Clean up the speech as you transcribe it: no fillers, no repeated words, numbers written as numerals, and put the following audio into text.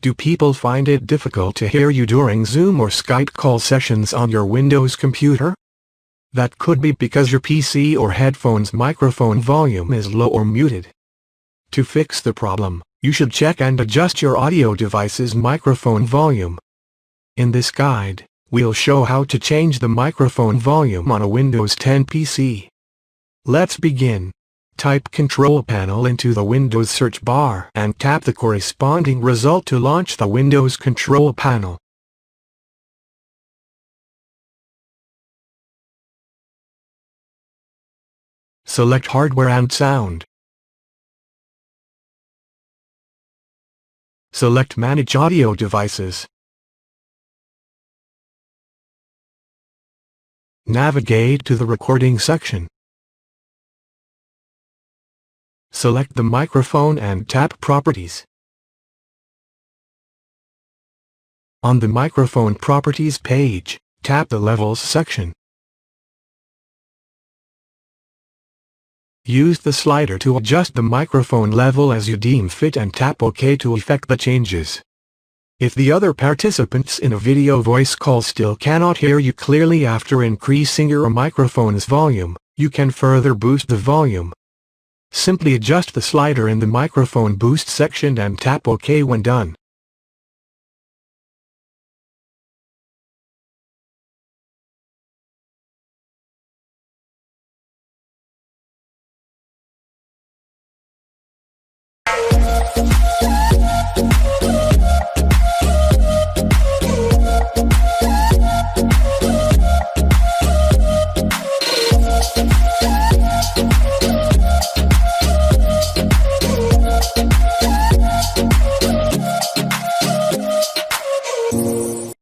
Do people find it difficult to hear you during Zoom or Skype call sessions on your Windows computer? That could be because your PC or headphones microphone volume is low or muted. To fix the problem, you should check and adjust your audio device's microphone volume. In this guide, we'll show how to change the microphone volume on a Windows 10 PC. Let's begin. Type Control Panel into the Windows search bar and tap the corresponding result to launch the Windows Control Panel. Select Hardware and Sound. Select Manage Audio Devices. Navigate to the Recording section. Select the microphone and tap Properties. On the Microphone Properties page, tap the Levels section. Use the slider to adjust the microphone level as you deem fit and tap OK to effect the changes. If the other participants in a video voice call still cannot hear you clearly after increasing your microphone's volume, you can further boost the volume. Simply adjust the slider in the microphone boost section and tap OK when done.